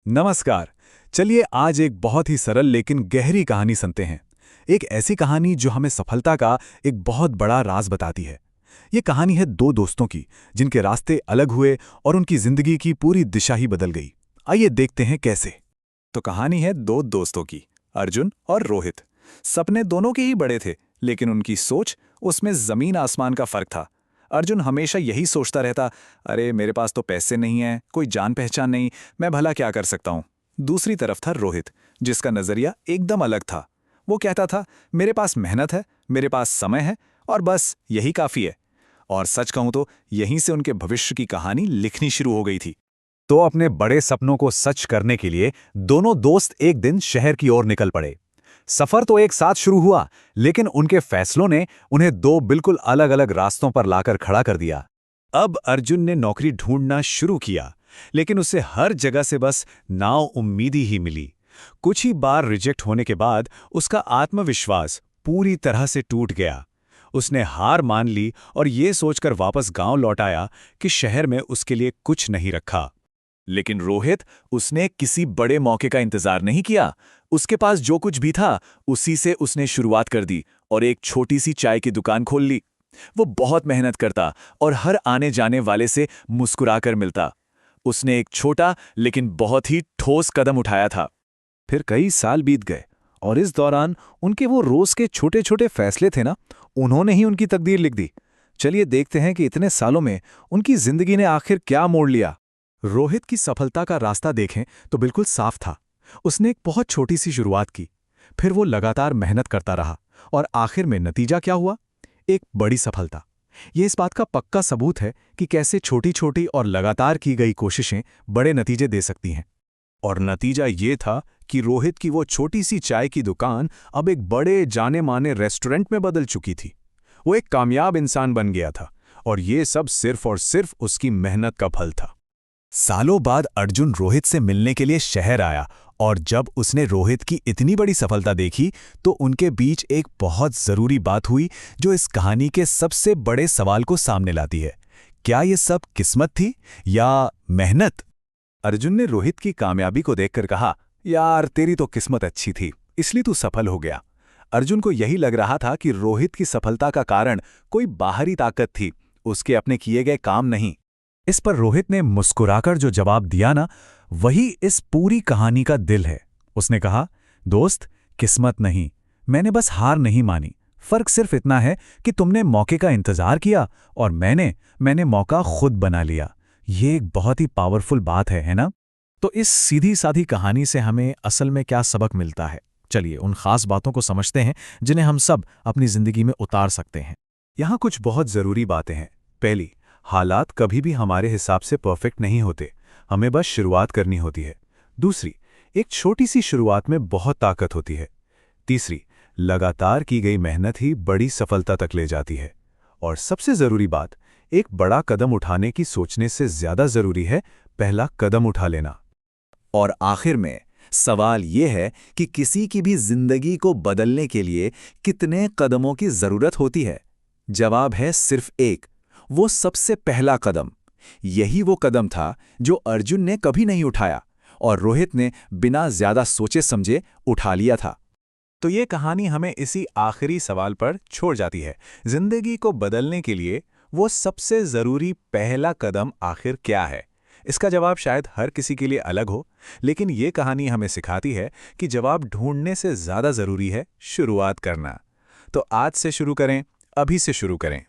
नमस्कार। चलिए आज एक बहुत ही सरल लेकिन गहरी कहानी सुनते हैं। एक ऐसी कहानी जो हमें सफलता का एक बहुत बड़ा राज बताती है। ये कहानी है दो दोस्तों की जिनके रास्ते अलग हुए और उनकी जिंदगी की पूरी दिशा ही बदल गई। आइए देखते हैं कैसे। तो कहानी है दो दोस्तों की, अर्जुन और रोहित। सपने दोनों के ही बड़े थे, लेकिन उनकी सोच उसमें जमीन आसमान का फर्क था। अर्जुन हमेशा यही सोचता रहता, अरे मेरे पास तो पैसे नहीं है, कोई जान पहचान नहीं, मैं भला क्या कर सकता हूँ। दूसरी तरफ था रोहित, जिसका नजरिया एकदम अलग था। वो कहता था, मेरे पास मेहनत है, मेरे पास समय है, और बस यही काफी है। और सच कहूं तो यहीं से उनके भविष्य की कहानी लिखनी शुरू हो गई थी। तो अपने बड़े सपनों को सच करने के लिए दोनों दोस्त एक दिन शहर की ओर निकल पड़े। सफर तो एक साथ शुरू हुआ, लेकिन उनके फैसलों ने उन्हें दो बिल्कुल अलग-अलग रास्तों पर लाकर खड़ा कर दिया। अब अर्जुन ने नौकरी ढूंढना शुरू किया, लेकिन उसे हर जगह से बस नाउम्मीदी ही मिली। कुछ ही बार रिजेक्ट होने के बाद उसका आत्मविश्वास पूरी तरह से टूट गया। उसने हार मान ली और ये सोचकर वापस गांव लौट आया कि शहर में उसके लिए कुछ नहीं रखा। लेकिन रोहित, उसने किसी बड़े मौके का इंतजार नहीं किया। उसके पास जो कुछ भी था उसी से उसने शुरुआत कर दी और एक छोटी सी चाय की दुकान खोल ली। वो बहुत मेहनत करता और हर आने जाने वाले से मुस्कुराकर मिलता। उसने एक छोटा लेकिन बहुत ही ठोस कदम उठाया था। फिर कई साल बीत गए और इस दौरान उनके वो रोज के छोटे छोटे फैसले थे ना, उन्होंने ही उनकी तकदीर लिख दी। चलिए देखते हैं कि इतने सालों में उनकी जिंदगी ने आखिर क्या मोड़ लिया। रोहित की सफलता का रास्ता देखें तो बिल्कुल साफ था। उसने एक बहुत छोटी सी शुरुआत की, फिर वो लगातार मेहनत करता रहा और आखिर में नतीजा क्या हुआ? एक बड़ी सफलता। ये इस बात का पक्का सबूत है कि कैसे छोटी छोटी और लगातार की गई कोशिशें बड़े नतीजे दे सकती हैं। और नतीजा ये था कि रोहित की वो छोटी सी चाय की दुकान अब एक बड़े जाने माने रेस्टोरेंट में बदल चुकी थी। वो एक कामयाब इंसान बन गया था और ये सब सिर्फ और सिर्फ उसकी मेहनत का फल था। सालों बाद अर्जुन रोहित से मिलने के लिए शहर आया और जब उसने रोहित की इतनी बड़ी सफलता देखी तो उनके बीच एक बहुत जरूरी बात हुई जो इस कहानी के सबसे बड़े सवाल को सामने लाती है। क्या ये सब किस्मत थी या मेहनत? अर्जुन ने रोहित की कामयाबी को देखकर कहा, यार तेरी तो किस्मत अच्छी थी, इसलिए तू सफल हो गया। अर्जुन को यही लग रहा था कि रोहित की सफलता का कारण कोई बाहरी ताकत थी, उसके अपने किए गए काम नहीं। इस पर रोहित ने मुस्कुराकर जो जवाब दिया ना, वही इस पूरी कहानी का दिल है। उसने कहा, दोस्त, किस्मत नहीं, मैंने बस हार नहीं मानी। फर्क सिर्फ इतना है कि तुमने मौके का इंतजार किया और मैंने मौका खुद बना लिया। ये एक बहुत ही पावरफुल बात है ना? तो इस सीधी साधी कहानी से हमें असल में क्या सबक मिलता है? चलिए उन खास बातों को समझते हैं जिन्हें हम सब अपनी जिंदगी में उतार सकते हैं। यहाँ कुछ बहुत जरूरी बातें हैं। पहली, हालात कभी भी हमारे हिसाब से परफेक्ट नहीं होते, हमें बस शुरुआत करनी होती है। दूसरी, एक छोटी सी शुरुआत में बहुत ताकत होती है। तीसरी, लगातार की गई मेहनत ही बड़ी सफलता तक ले जाती है। और सबसे जरूरी बात, एक बड़ा कदम उठाने की सोचने से ज्यादा जरूरी है पहला कदम उठा लेना। और आखिर में सवाल यह है कि किसी की भी जिंदगी को बदलने के लिए कितने कदमों की जरूरत होती है? जवाब है सिर्फ एक, वो सबसे पहला कदम। यही वो कदम था जो अर्जुन ने कभी नहीं उठाया और रोहित ने बिना ज्यादा सोचे समझे उठा लिया था। तो ये कहानी हमें इसी आखिरी सवाल पर छोड़ जाती है, जिंदगी को बदलने के लिए वो सबसे जरूरी पहला कदम आखिर क्या है? इसका जवाब शायद हर किसी के लिए अलग हो, लेकिन ये कहानी हमें सिखाती है कि जवाब ढूंढने से ज्यादा जरूरी है शुरुआत करना। तो आज से शुरू करें, अभी से शुरू करें।